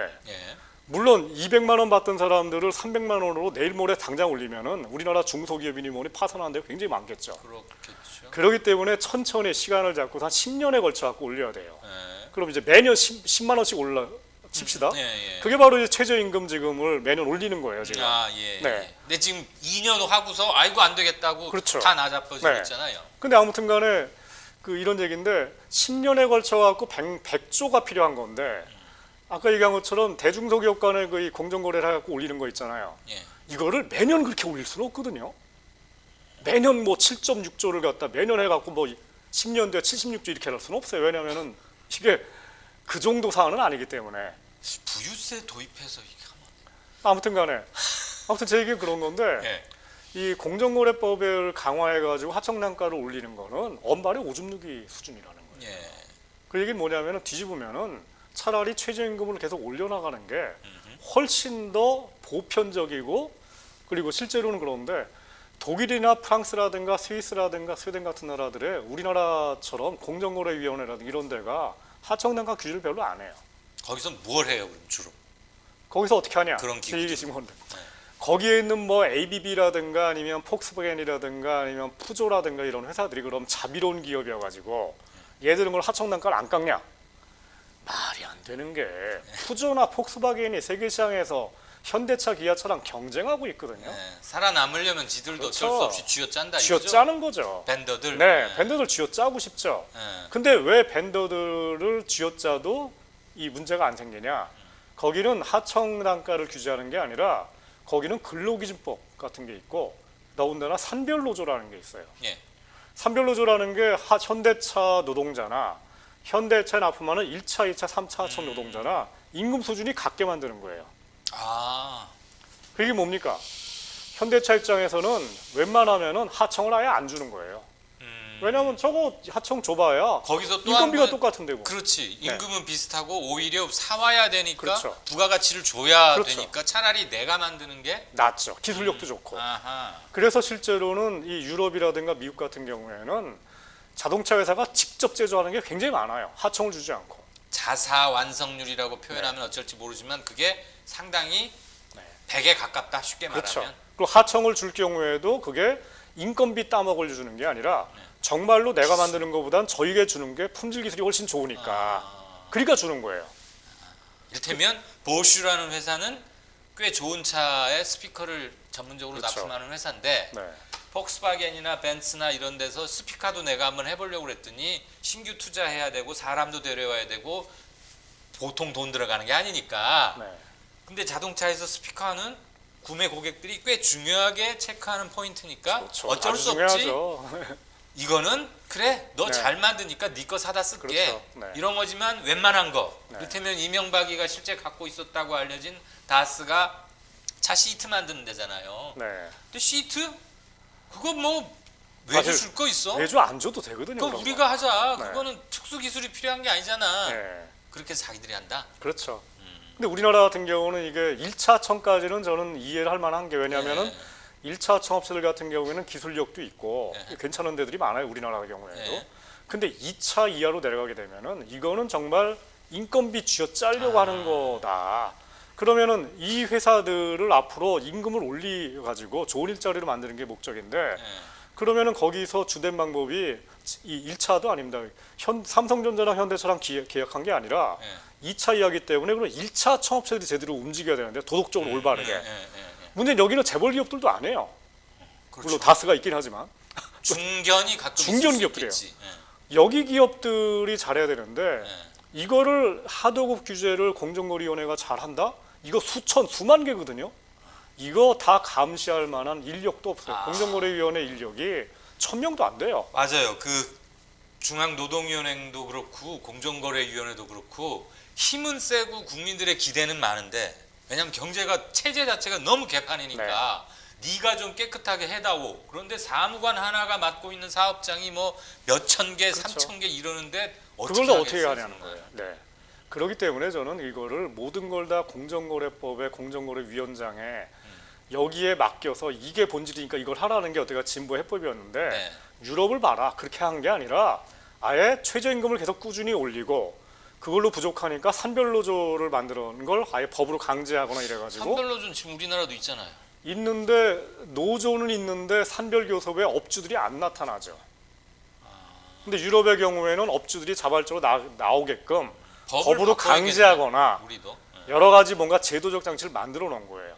물론 200만 원 받던 사람들을 300만 원으로 내일 모레 당장 올리면은 우리나라 중소기업이니 뭐니 파산하는 데가 굉장히 많겠죠. 그렇겠죠. 그렇기 때문에 천천히 시간을 잡고 한 10년에 걸쳐 갖고 올려야 돼요. 예. 그럼 이제 매년 10만 원씩 올라 칩시다. 예, 예. 그게 바로 이제 최저임금 지금을 매년 올리는 거예요, 지금. 아, 예. 네. 예. 근데 지금 2년 하고서 아이고 안 되겠다고 그렇죠. 다 나자빠지고 네. 있잖아요. 근데 아무튼 간에 그 이런 얘기인데 10년에 걸쳐 갖고 100조가 필요한 건데 아까 얘기한 것처럼 대중소기업 간의 그 공정거래를 해 갖고 올리는 거 있잖아요. 예. 이거를 매년 그렇게 올릴 수는 없거든요. 매년 뭐 7.6조를 갖다 매년 해 갖고 뭐 10년 뒤에 76조 이렇게 할 수는 없어요. 왜냐면은 이게 그 정도 사안은 아니기 때문에. 부유세 도입해서 이게 하면 아무튼 간에 아무튼 제 얘기는 그런 건데 예. 이 공정거래법을 강화해 가지고 하청단가를 올리는 거는 엄발의 오줌 누기 수준이라는 거예요. 예. 그 얘기는 뭐냐면은 뒤집으면은 차라리 최저임금을 계속 올려나가는 게 훨씬 더 보편적이고 그리고 실제로는 그런데 독일이나 프랑스라든가 스위스라든가 스웨덴 같은 나라들의 우리나라처럼 공정거래위원회라든가 이런 데가 하청단가 규제를 별로 안 해요. 거기서 뭘 해요, 그럼 주로? 거기서 어떻게 하냐? 그런 제 얘기 지금 기구들. 건데. 네. 거기에 있는 뭐 ABB라든가 아니면 폭스바겐이라든가 아니면 푸조라든가 이런 회사들이 그럼 자비로운 기업이어가지고 얘들은 걸 하청단가를 안 깎냐? 말이 안 되는 게 푸조나 폭스바겐이 세계 시장에서 현대차, 기아차랑 경쟁하고 있거든요. 예. 살아남으려면 지들도 그렇죠. 어쩔 수 없이 쥐어짠다 이거죠. 쥐어짜는 거죠. 밴더들. 네, 예. 밴더들 쥐어짜고 싶죠. 예. 근데 왜 밴더들을 쥐어짜도 이 문제가 안 생기냐? 거기는 하청 단가를 규제하는 게 아니라 거기는 근로기준법 같은 게 있고 더군다나 산별노조라는 게 있어요. 예. 산별노조라는 게 현대차 노동자나 현대차에 납품하는 1차, 2차, 3차 하청 노동자나 임금 수준이 같게 만드는 거예요. 아. 그게 뭡니까? 현대차 입장에서는 웬만하면은 하청을 아예 안 주는 거예요. 왜냐하면 저거 하청 줘봐야 거기서 또 인건비가 한 번- 똑같은데 뭐. 그렇지. 임금은 비슷하고 오히려 사와야 되니까 그렇죠. 부가가치를 줘야 그렇죠. 되니까 차라리 내가 만드는 게 낫죠. 기술력도 좋고. 아하. 그래서 실제로는 이 유럽이라든가 미국 같은 경우에는 자동차 회사가 직접 제조하는 게 굉장히 많아요. 하청을 주지 않고. 자사 완성률이라고 표현하면 어쩔지 모르지만 그게 상당히 네. 100에 가깝다 쉽게 그렇죠. 말하면. 그리고 하청을 줄 경우에도 그게 인건비 따먹을 주는 게 아니라 정말로 내가 만드는 것보단 저에게 주는 게 품질 기술이 훨씬 좋으니까 그러니까 주는 거예요. 이를테면 보슈라는 회사는 꽤 좋은 차에 스피커를 전문적으로 그렇죠. 납품하는 회사인데 네. 폭스바겐이나 벤츠나 이런 데서 스피커도 내가 한번 해보려고 그랬더니 신규 투자해야 되고 사람도 데려와야 되고 보통 돈 들어가는 게 아니니까. 네. 근데 자동차에서 스피커는 구매 고객들이 꽤 중요하게 체크하는 포인트니까 그렇죠. 어쩔 아주 수 없지. 중요하죠. 이거는 그래 너 네. 잘 만드니까 네 거 사다 쓸게. 그렇죠. 네. 이런 거지만 웬만한 거. 네. 이를테면 이명박이가 실제 갖고 있었다고 알려진 다스가 차 시트 만드는 데잖아요. 네. 근데 시트 그거 뭐 사실 외주 줄 거 있어? 외주 안 줘도 되거든요. 그거 그런 우리가 하자. 네. 그거는 특수 기술이 필요한 게 아니잖아. 거. 네. 그렇게 해서 자기들이 한다. 그렇죠. 근데 우리나라 같은 경우는 이게 1차 청까지는 저는 이해를 할 만한 게 왜냐면은 네. 1차 청업체들 같은 경우에는 기술력도 있고 네. 괜찮은 데들이 많아요. 우리나라 경우에도. 네. 근데 2차 이하로 내려가게 되면은 이거는 정말 인건비 쥐어짜려고 하는 거다. 그러면은 이 회사들을 앞으로 임금을 올려 가지고 좋은 일자리를 만드는 게 목적인데 네. 그러면은 거기서 주된 방법이 이 1차도 아닙니다. 삼성전자랑 현대차랑 계약한 게 아니라 네. 2차 이하기 때문에 그럼 1차 청업체들이 제대로 움직여야 되는데 도덕적으로 올바르게. 네. 문제는 여기는 재벌 기업들도 안 해요. 그렇죠. 물론 다스가 있긴 하지만 중견이 가끔 중견 있을 수 기업들이에요. 있겠지. 네. 여기 기업들이 잘해야 되는데 네. 이거를 하도급 규제를 공정거래위원회가 잘한다? 이거 수만 개거든요. 이거 다 감시할 만한 인력도 없어요. 공정거래위원회 인력이 1000명도 안 돼요. 맞아요. 그 중앙노동위원회도 그렇고 공정거래위원회도 그렇고 힘은 세고 국민들의 기대는 많은데 왜냐하면 경제가 체제 자체가 너무 개판이니까 네가 좀 깨끗하게 해다오. 그런데 사무관 하나가 맡고 있는 사업장이 뭐 몇천 개, 그렇죠. 3천 개 이러는데 그걸 다 어떻게 하겠어요, 하냐는 정말. 거예요. 네. 그렇기 때문에 저는 이거를 모든 걸 다 공정거래법의 공정거래위원장에 여기에 맡겨서 이게 본질이니까 이걸 하라는 게 어때가 진보 해법이었는데 네. 유럽을 봐라. 그렇게 한 게 아니라 아예 최저임금을 계속 꾸준히 올리고 그걸로 부족하니까 산별노조를 만드는 걸 아예 법으로 강제하거나 이래가지고 산별노조는 지금 우리나라도 있잖아요. 있는데 노조는 있는데 산별교섭에 업주들이 안 나타나죠. 근데 유럽의 경우에는 업주들이 자발적으로 나오게끔 법으로 강제하거나 우리도. 여러 가지 뭔가 제도적 장치를 만들어 놓은 거예요.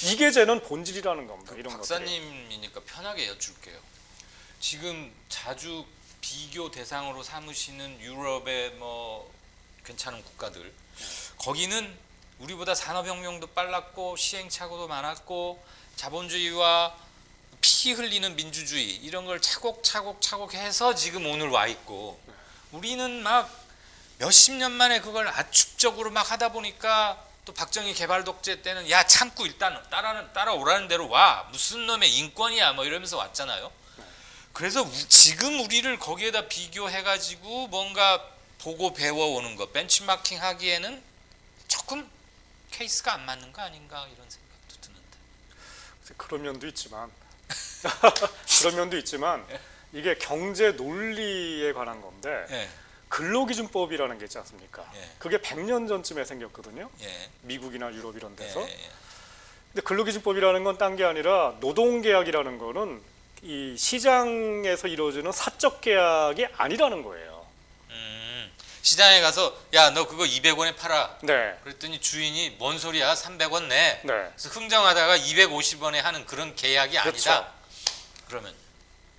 이게 쟤는 본질이라는 겁니다. 이런 것들이. 박사님이니까 편하게 여쭐게요. 지금 자주 비교 대상으로 삼으시는 유럽의 뭐 괜찮은 국가들, 거기는 우리보다 산업혁명도 빨랐고 시행착오도 많았고 자본주의와 피 흘리는 민주주의 이런 걸 차곡차곡 해서 지금 오늘 와 있고, 우리는 막 몇십 년 만에 그걸 압축적으로 막 하다 보니까 또 박정희 개발 독재 때는 야 참고 일단 따라오라는 대로 와, 무슨 놈의 인권이야 뭐 이러면서 왔잖아요. 그래서 지금 우리를 거기에다 비교해가지고 뭔가 보고 배워오는 거, 벤치마킹 하기에는 조금 케이스가 안 맞는 거 아닌가 이런 생각도 드는데. 그런 면도 있지만 그런 면도 있지만 이게 경제 논리에 관한 건데 예, 근로기준법이라는 게 있지 않습니까? 예. 그게 100년 전쯤에 생겼거든요. 예, 미국이나 유럽 이런 예, 데서. 예. 근데 근로기준법이라는 건 딴 게 아니라 노동계약이라는 거는 이 시장에서 이루어지는 사적 계약이 아니라는 거예요. 시장에 가서 야 너 그거 200원에 팔아. 네. 그랬더니 주인이 뭔 소리야 300원 내. 네. 그래서 흥정하다가 250원에 하는 그런 계약이 그렇죠. 아니다. 그러면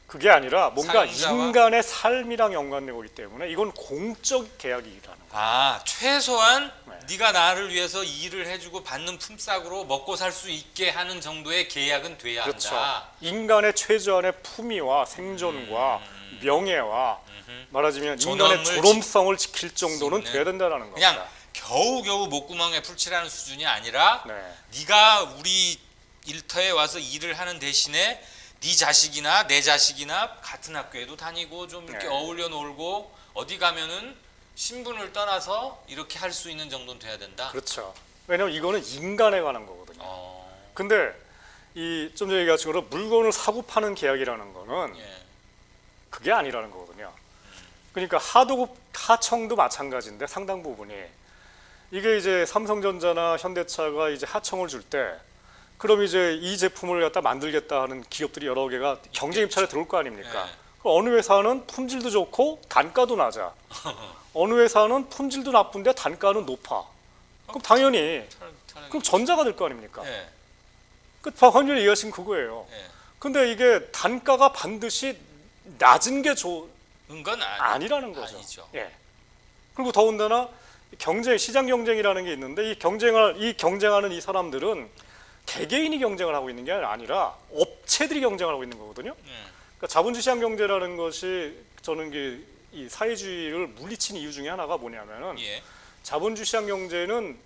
그게 아니라 뭔가 사용자와? 인간의 삶이랑 연관된 거기 때문에 이건 공적 계약이라는 거예요. 아 최소한 네. 네가 나를 위해서 일을 해주고 받는 품삯으로 먹고 살 수 있게 하는 정도의 계약은 돼야 그렇죠. 한다. 인간의 최소한의 품위와 생존과 명예와 말하자면 인간의 존엄을 존엄성을 지킬 정도는 있는, 돼야 된다는 그냥 겁니다. 겨우겨우 목구멍에 풀칠하는 수준이 아니라 네. 네가 우리 일터에 와서 일을 하는 대신에 네 자식이나 내 자식이나 같은 학교에도 다니고 좀 이렇게 네. 어울려 놀고 어디 가면은 신분을 떠나서 이렇게 할 수 있는 정도는 돼야 된다. 그렇죠. 왜냐하면 이거는 인간에 관한 거거든요. 근데 이 좀 전에 얘기한 것처럼 물건을 사고 파는 계약이라는 거는 예. 그게 아니라는 거거든요. 그러니까 하청도 마찬가지인데 상당 부분이 이게 이제 삼성전자나 현대차가 이제 하청을 줄 때 그럼 이제 이 제품을 갖다 만들겠다 하는 기업들이 여러 개가 경쟁 입찰에 들어올 거 아닙니까? 예. 그럼 어느 회사는 품질도 좋고 단가도 낮아. 어느 회사는 품질도 나쁜데 단가는 높아. 그럼 당연히 그럼 전자가 될 거 아닙니까? 예. 그 박원준이 얘기하신 그거예요. 예. 근데 이게 단가가 반드시 낮은 게 건 아니라는 거죠. 아니죠. 예. 그리고 더군다나 시장 경쟁이라는 게 있는데 이 경쟁하는 이 사람들은 개개인이 경쟁을 하고 있는 게 아니라 업체들이 경쟁을 하고 있는 거거든요. 그러니까 자본주의 시장 경제라는 것이 저는 이 사회주의를 물리친 이유 중에 하나가 뭐냐면은 예. 자본주의 시장 경제는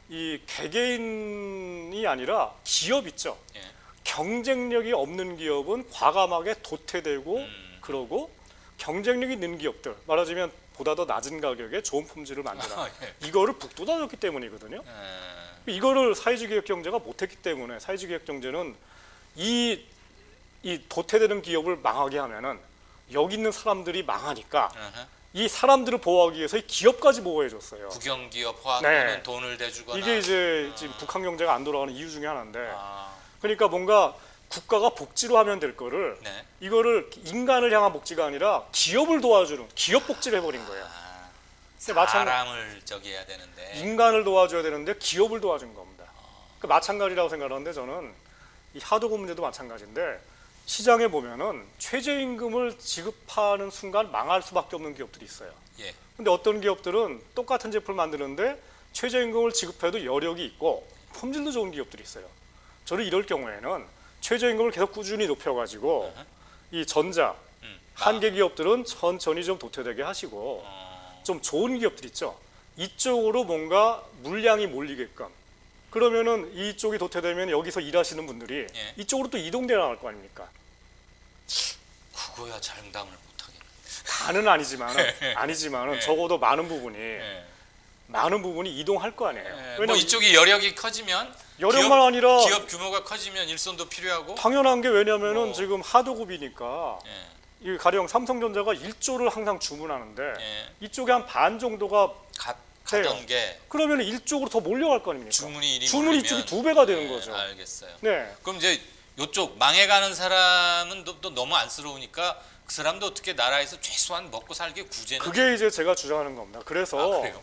이 개개인이 아니라 기업 있죠. 예. 경쟁력이 없는 기업은 과감하게 도태되고 그러고 경쟁력이 있는 기업들 말하자면 보다 더 낮은 가격에 좋은 품질을 만드는 예. 이거를 북돋아줬기 때문이거든요. 이거를 사회주의 개혁 경제가 못했기 때문에 사회주의 개혁 경제는 이 도태되는 기업을 망하게 하면은 여기 있는 사람들이 망하니까 이 사람들을 보호하기 위해서 이 기업까지 보호해줬어요. 국영기업 화학에는 네. 돈을 대주거나 이게 이제 지금 북한 경제가 안 돌아가는 이유 중에 하나인데 아, 그러니까 뭔가 국가가 복지로 하면 될 거를 네. 이거를 인간을 향한 복지가 아니라 기업을 도와주는 기업 복지를 해버린 거예요. 근데 사람을 저기 해야 되는데 인간을 도와줘야 되는데 기업을 도와준 겁니다. 그 마찬가지라고 생각하는데 저는 이 하도급 문제도 마찬가지인데 시장에 보면은 최저임금을 지급하는 순간 망할 수밖에 없는 기업들이 있어요. 예. 근데 어떤 기업들은 똑같은 제품을 만드는데 최저임금을 지급해도 여력이 있고 품질도 좋은 기업들이 있어요. 저는 이럴 경우에는 최저임금을 계속 꾸준히 높여가지고 이 전자 한계 기업들은 천천히 좀 도태되게 하시고 좀 좋은 기업들 있죠. 이쪽으로 뭔가 물량이 몰리게끔 그러면은 이쪽이 도태되면 여기서 일하시는 분들이 예. 이쪽으로 또 이동돼 나갈 거 아닙니까? 그거야 장담을 못하겠네. 다는 아니지만은 적어도 많은 부분이 이동할 거 아니에요. 뭐 왜냐면 이쪽이 여력이 커지면 여력만 아니라 기업 규모가 커지면 일손도 필요하고 당연한 게 왜냐면은 뭐. 지금 하도급이니까 예. 이 가령 삼성전자가 1조를 항상 주문하는데 예. 이쪽에 한 반 정도가 가던 게 그러면 이쪽으로 더 몰려갈 거 아닙니까? 주문이 이쪽이 2배가 되는 거죠. 알겠어요. 네. 그럼 이제 이쪽 망해가는 사람은 또 너무 안쓰러우니까 그 사람도 어떻게 나라에서 최소한 먹고 살게 구제는 그게 이제 제가 주장하는 겁니다. 그래서 그래요?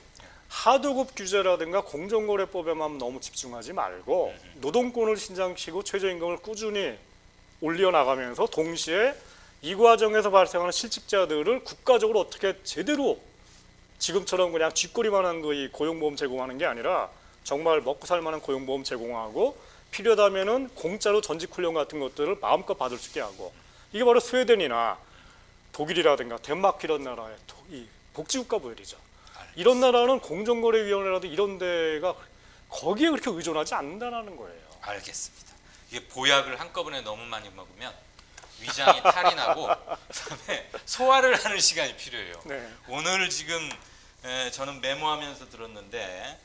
하도급 규제라든가 공정거래법에만 너무 집중하지 말고 노동권을 신장시키고 최저임금을 꾸준히 올려나가면서 동시에 이 과정에서 발생하는 실직자들을 국가적으로 어떻게 제대로 지금처럼 그냥 쥐꼬리만한 이 고용보험 제공하는 게 아니라 정말 먹고 살만한 고용보험 제공하고 필요하다면은 공짜로 전직훈련 같은 것들을 마음껏 받을 수 있게 하고 이게 바로 스웨덴이나 독일이라든가 덴마크 이런 나라의 이 복지국가부들이죠. 이런 나라는 공정거래위원회라도 이런 데가 거기에 그렇게 의존하지 않는다는 거예요. 알겠습니다. 이게 보약을 한꺼번에 너무 많이 먹으면 위장이 탈이 나고 그다음에 소화를 하는 시간이 필요해요. 네. 오늘 지금 저는 메모하면서 들었는데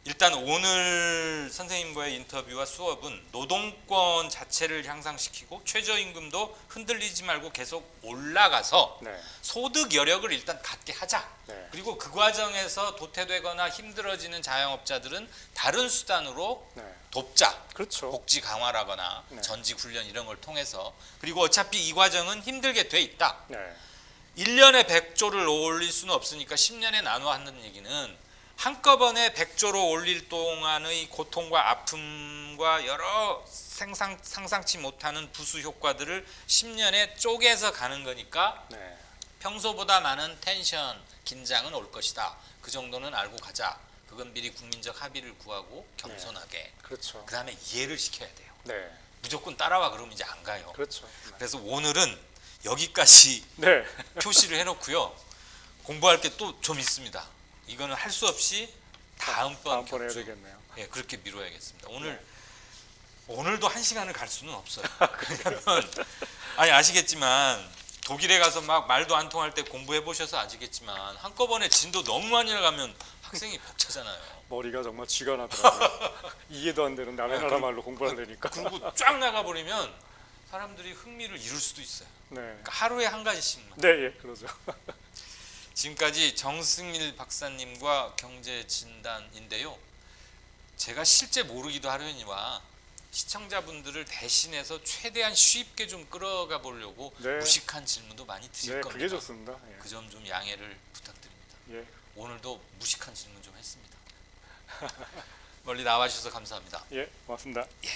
일단 오늘 선생님과의 인터뷰와 수업은 노동권 자체를 향상시키고 최저임금도 흔들리지 말고 계속 올라가서 네. 소득 여력을 일단 갖게 하자. 네. 그리고 그 과정에서 도태되거나 힘들어지는 자영업자들은 다른 수단으로 네. 돕자. 그렇죠. 복지 강화라거나 네. 전직 훈련 이런 걸 통해서 그리고 어차피 이 과정은 힘들게 돼 있다. 네. 1년에 100조를 올릴 수는 없으니까 10년에 나눠 하는 얘기는 한꺼번에 100조로 올릴 동안의 고통과 아픔과 여러 상상치 못하는 부수 효과들을 10년에 쪼개서 가는 거니까 네. 평소보다 많은 텐션, 긴장은 올 것이다. 그 정도는 알고 가자. 그건 미리 국민적 합의를 구하고 겸손하게. 그렇죠. 그 다음에 이해를 시켜야 돼요. 네. 무조건 따라와 그러면 이제 안 가요. 그렇죠. 네. 그래서 오늘은 여기까지 네. 표시를 해놓고요. 공부할 게 또 좀 있습니다. 이거는 할 수 없이 다음번 다음번에 해야 격주. 되겠네요. 예, 그렇게 미뤄야겠습니다. 네. 오늘도 한 시간을 갈 수는 없어요. 왜냐면 아니 아시겠지만 독일에 가서 막 말도 안 통할 때 공부해 보셔서 아시겠지만 한꺼번에 진도 너무 많이 나가면 학생이 벅차잖아요. 머리가 정말 쥐가 나더라고요. 이해도 안 되는 남의 나라 말로 공부하려니까. 그리고 쫙 나가 버리면 사람들이 흥미를 잃을 수도 있어요. 네. 그러니까 하루에 한 가지씩만. 네, 예, 그러죠. 지금까지 정승일 박사님과 경제 진단인데요. 제가 실제 모르기도 하려니와 시청자분들을 대신해서 최대한 쉽게 좀 끌어가 보려고 네. 무식한 질문도 많이 드릴 네, 겁니다. 그게 좋습니다. 예. 그 점 좀 양해를 부탁드립니다. 예. 오늘도 무식한 질문 좀 했습니다. 멀리 나와주셔서 감사합니다. 예, 고맙습니다. 예.